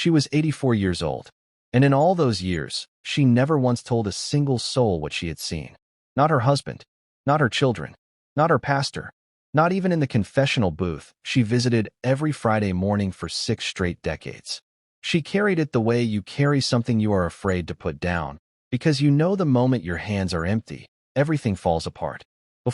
She was 84 years old, and in all those years, she never once told a single soul what she had seen. Not her husband, not her children, not her pastor, not even in the confessional booth she visited every Friday morning for 6 straight decades. She carried it the way you carry something you are afraid to put down, because you know the moment your hands are empty, everything falls apart.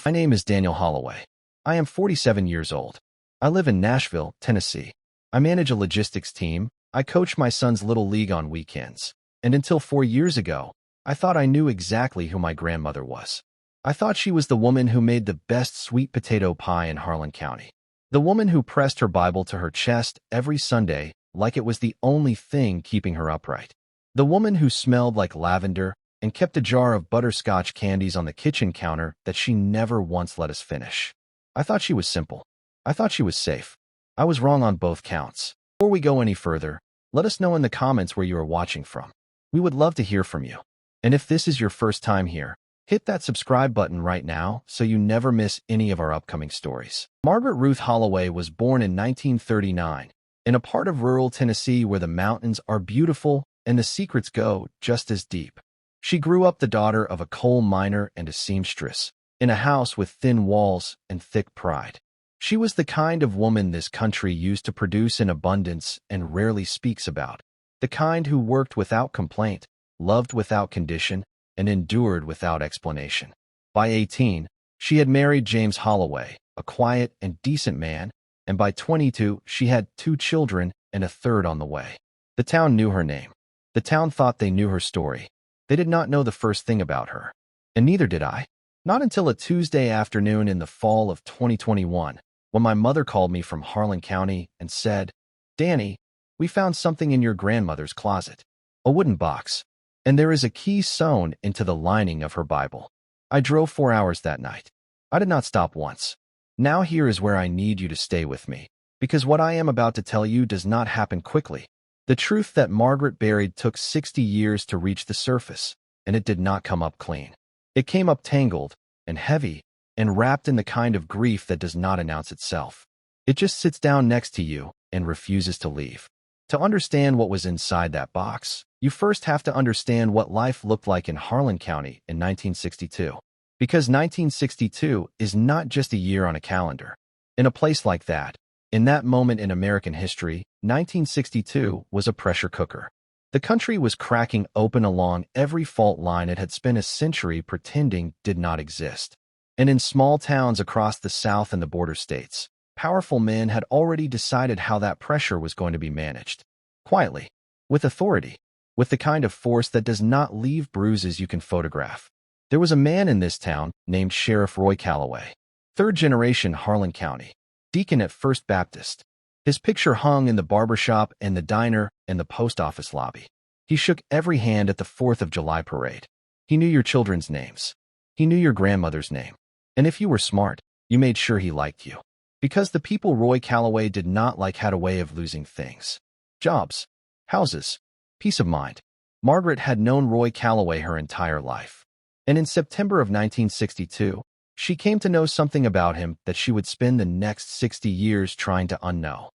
My name is Daniel Holloway. I am 47 years old. I live in Nashville, Tennessee. I manage a logistics team. I coach my son's little league on weekends. And until 4 years ago, I thought I knew exactly who my grandmother was. I thought she was the woman who made the best sweet potato pie in Harlan County. The woman who pressed her Bible to her chest every Sunday like it was the only thing keeping her upright. The woman who smelled like lavender and kept a jar of butterscotch candies on the kitchen counter that she never once let us finish. I thought she was simple. I thought she was safe. I was wrong on both counts. Before we go any further, let us know in the comments where you are watching from. We would love to hear from you. And if this is your first time here, hit that subscribe button right now so you never miss any of our upcoming stories. Margaret Ruth Holloway was born in 1939 in a part of rural Tennessee where the mountains are beautiful and the secrets go just as deep. She grew up the daughter of a coal miner and a seamstress, in a house with thin walls and thick pride. She was the kind of woman this country used to produce in abundance and rarely speaks about, the kind who worked without complaint, loved without condition, and endured without explanation. By 18, she had married James Holloway, a quiet and decent man, and by 22, she had 2 children and a third on the way. The town knew her name. The town thought they knew her story. They did not know the first thing about her. And neither did I. Not until a Tuesday afternoon in the fall of 2021, when my mother called me from Harlan County and said, "Danny, we found something in your grandmother's closet. A wooden box. And there is a key sewn into the lining of her Bible." I drove 4 hours that night. I did not stop once. Now here is where I need you to stay with me, because what I am about to tell you does not happen quickly. The truth that Margaret buried took 60 years to reach the surface, and it did not come up clean. It came up tangled and heavy and wrapped in the kind of grief that does not announce itself. It just sits down next to you and refuses to leave. To understand what was inside that box, you first have to understand what life looked like in Harlan County in 1962. Because 1962 is not just a year on a calendar. In a place like that, in that moment in American history, 1962 was a pressure cooker. The country was cracking open along every fault line it had spent a century pretending did not exist. And in small towns across the South and the border states, powerful men had already decided how that pressure was going to be managed. Quietly, with authority, with the kind of force that does not leave bruises you can photograph. There was a man in this town named Sheriff Roy Calloway, 3rd generation Harlan County, deacon at First Baptist. His picture hung in the barbershop and the diner and the post office lobby. He shook every hand at the 4th of July parade. He knew your children's names. He knew your grandmother's name. And if you were smart, you made sure he liked you. Because the people Roy Calloway did not like had a way of losing things. Jobs, houses, peace of mind. Margaret had known Roy Calloway her entire life. And in September of 1962, she came to know something about him that she would spend the next 60 years trying to unknow.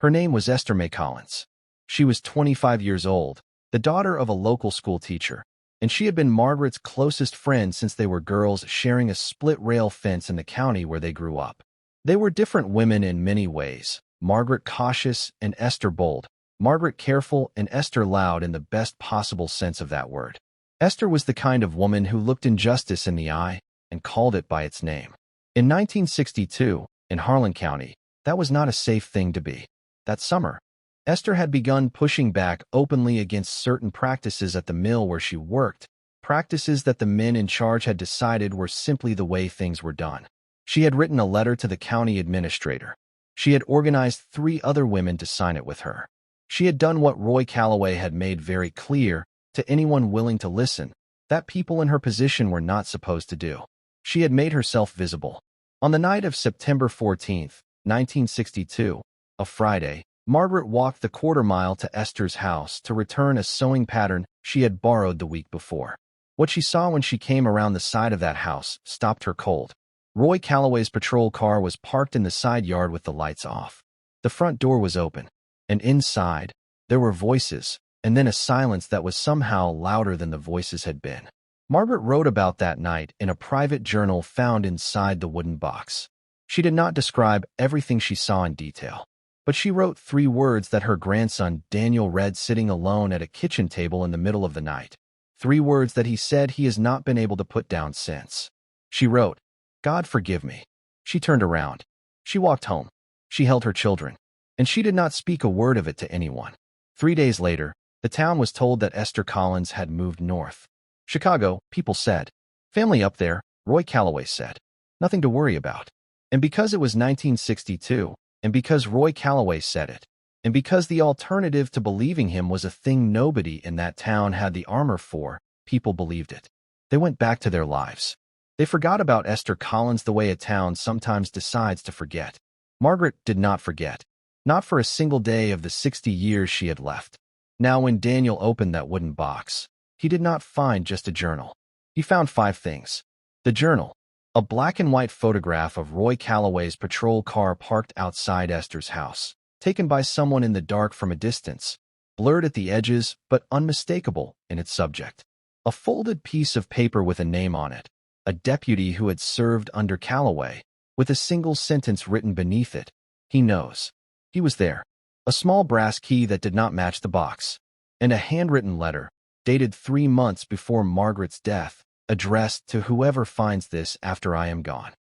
Her name was Esther Mae Collins. She was 25 years old, the daughter of a local school teacher, and she had been Margaret's closest friend since they were girls sharing a split-rail fence in the county where they grew up. They were different women in many ways, Margaret cautious and Esther bold, Margaret careful and Esther loud in the best possible sense of that word. Esther was the kind of woman who looked injustice in the eye and called it by its name. In 1962, in Harlan County, that was not a safe thing to be. That summer, Esther had begun pushing back openly against certain practices at the mill where she worked, practices that the men in charge had decided were simply the way things were done. She had written a letter to the county administrator. She had organized 3 other women to sign it with her. She had done what Roy Calloway had made very clear to anyone willing to listen, that people in her position were not supposed to do. She had made herself visible. On the night of September 14th, 1962, a Friday, Margaret walked the quarter-mile to Esther's house to return a sewing pattern she had borrowed the week before. What she saw when she came around the side of that house stopped her cold. Roy Calloway's patrol car was parked in the side yard with the lights off. The front door was open, and inside, There were voices, and then a silence that was somehow louder than the voices had been. Margaret wrote about that night in a private journal found inside the wooden box. She did not describe everything she saw in detail, but she wrote 3 words that her grandson Daniel read sitting alone at a kitchen table in the middle of the night. 3 words that he said he has not been able to put down since. She wrote, "God forgive me." She turned around. She walked home. She held her children, and she did not speak a word of it to anyone. 3 days later, the town was told that Esther Collins had moved north. Chicago, people said. Family up there, Roy Calloway said. Nothing to worry about. And because it was 1962, and because Roy Calloway said it, and because the alternative to believing him was a thing nobody in that town had the armor for, people believed it. They went back to their lives. They forgot about Esther Collins the way a town sometimes decides to forget. Margaret did not forget. Not for a single day of the 60 years she had left. Now when Daniel opened that wooden box, he did not find just a journal. He found 5 things. The journal, a black and white photograph of Roy Calloway's patrol car parked outside Esther's house, taken by someone in the dark from a distance, blurred at the edges but unmistakable in its subject. A folded piece of paper with a name on it, a deputy who had served under Calloway, with a single sentence written beneath it, "He knows." He was there. A small brass key that did not match the box, and a handwritten letter, dated 3 months before Margaret's death, addressed to "Whoever finds this after I am gone."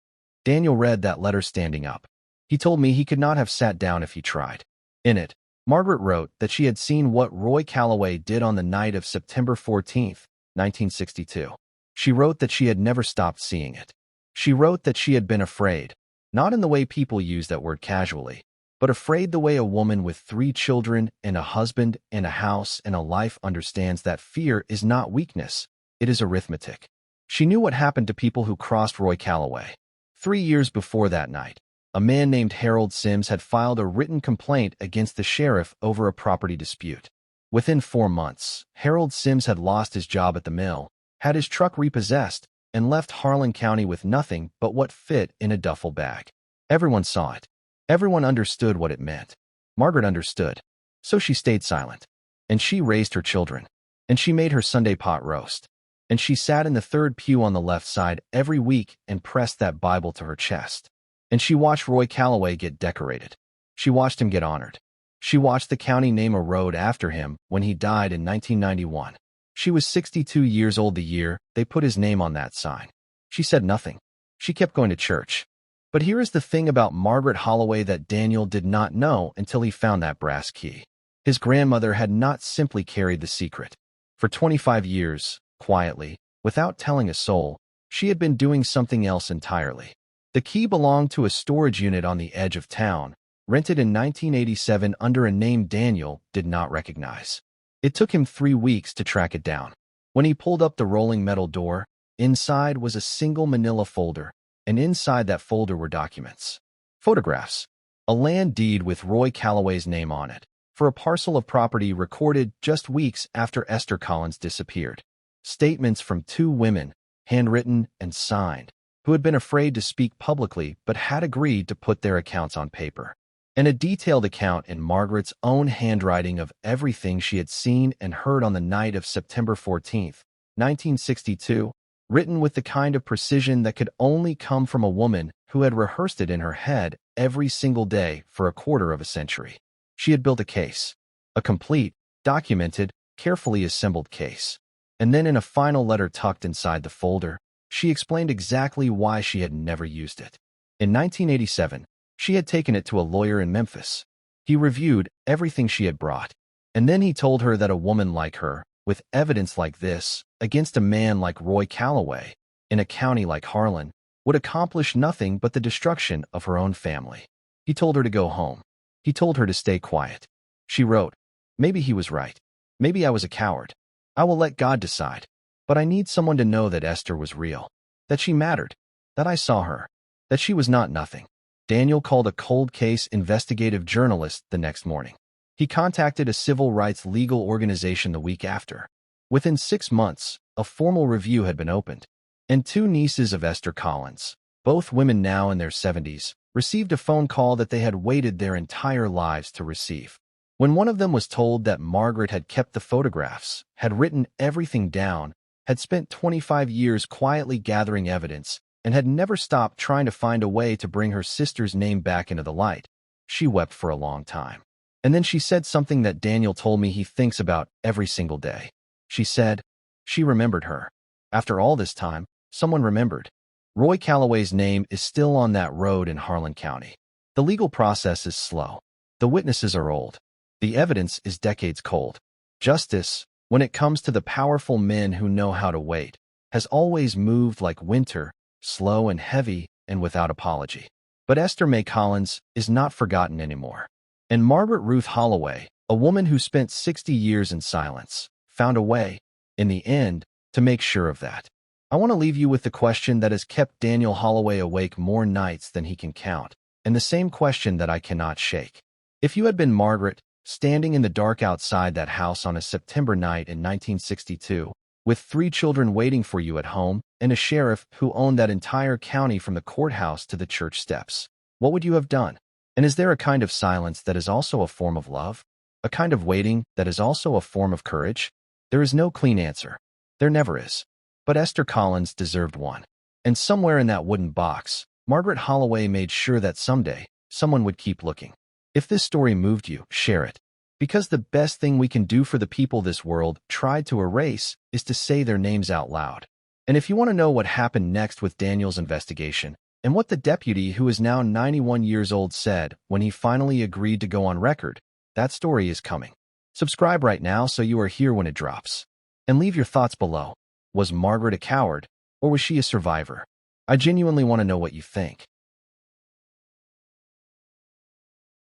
Daniel read that letter standing up. He told me he could not have sat down if he tried. In it, Margaret wrote that she had seen what Roy Calloway did on the night of September 14th, 1962. She wrote that she had never stopped seeing it. She wrote that she had been afraid, not in the way people use that word casually, but afraid the way a woman with 3 children and a husband and a house and a life understands that fear is not weakness, it is arithmetic. She knew what happened to people who crossed Roy Calloway. 3 years before that night, a man named Harold Sims had filed a written complaint against the sheriff over a property dispute. Within 4 months, Harold Sims had lost his job at the mill, had his truck repossessed, and left Harlan County with nothing but what fit in a duffel bag. Everyone saw it. Everyone understood what it meant. Margaret understood. So she stayed silent. And she raised her children. And she made her Sunday pot roast. And she sat in the 3rd pew on the left side every week and pressed that Bible to her chest. And she watched Roy Calloway get decorated. She watched him get honored. She watched the county name a road after him when he died in 1991. She was 62 years old the year they put his name on that sign. She said nothing. She kept going to church. But here is the thing about Margaret Holloway that Daniel did not know until he found that brass key. His grandmother had not simply carried the secret. For 25 years, quietly, without telling a soul, she had been doing something else entirely. The key belonged to a storage unit on the edge of town, rented in 1987 under a name Daniel did not recognize. It took him 3 weeks to track it down. When he pulled up the rolling metal door, inside was a single manila folder, and inside that folder were documents. Photographs. A land deed with Roy Calloway's name on it, for a parcel of property recorded just weeks after Esther Collins disappeared. Statements from 2 women, handwritten and signed, who had been afraid to speak publicly but had agreed to put their accounts on paper. And a detailed account in Margaret's own handwriting of everything she had seen and heard on the night of September 14th, 1962, written with the kind of precision that could only come from a woman who had rehearsed it in her head every single day for a quarter of a century. She had built a case, a complete, documented, carefully assembled case. And then in a final letter tucked inside the folder, she explained exactly why she had never used it. In 1987, she had taken it to a lawyer in Memphis. He reviewed everything she had brought, and then he told her that a woman like her, with evidence like this, against a man like Roy Calloway, in a county like Harlan, would accomplish nothing but the destruction of her own family. He told her to go home. He told her to stay quiet. She wrote, "Maybe he was right. Maybe I was a coward. I will let God decide. But I need someone to know that Esther was real, that she mattered, that I saw her, that she was not nothing." Daniel called a cold case investigative journalist the next morning. He contacted a civil rights legal organization the week after. Within 6 months, a formal review had been opened, and 2 nieces of Esther Collins, both women now in their 70s, received a phone call that they had waited their entire lives to receive. When one of them was told that Margaret had kept the photographs, had written everything down, had spent 25 years quietly gathering evidence, and had never stopped trying to find a way to bring her sister's name back into the light, she wept for a long time. And then she said something that Daniel told me he thinks about every single day. She said, she remembered her. After all this time, someone remembered. Roy Calloway's name is still on that road in Harlan County. The legal process is slow. The witnesses are old. The evidence is decades cold. Justice, when it comes to the powerful men who know how to wait, has always moved like winter, slow and heavy and without apology. But Esther Mae Collins is not forgotten anymore. And Margaret Ruth Holloway, a woman who spent 60 years in silence, found a way, in the end, to make sure of that. I want to leave you with the question that has kept Daniel Holloway awake more nights than he can count, and the same question that I cannot shake. If you had been Margaret, standing in the dark outside that house on a September night in 1962, with 3 children waiting for you at home, and a sheriff who owned that entire county from the courthouse to the church steps, what would you have done? And is there a kind of silence that is also a form of love? A kind of waiting that is also a form of courage? There is no clean answer. There never is. But Esther Collins deserved one. And somewhere in that wooden box, Margaret Holloway made sure that someday, someone would keep looking. If this story moved you, share it. Because the best thing we can do for the people this world tried to erase is to say their names out loud. And if you want to know what happened next with Daniel's investigation, and what the deputy who is now 91 years old said when he finally agreed to go on record, that story is coming. Subscribe right now so you are here when it drops. And leave your thoughts below. Was Margaret a coward, or was she a survivor? I genuinely want to know what you think.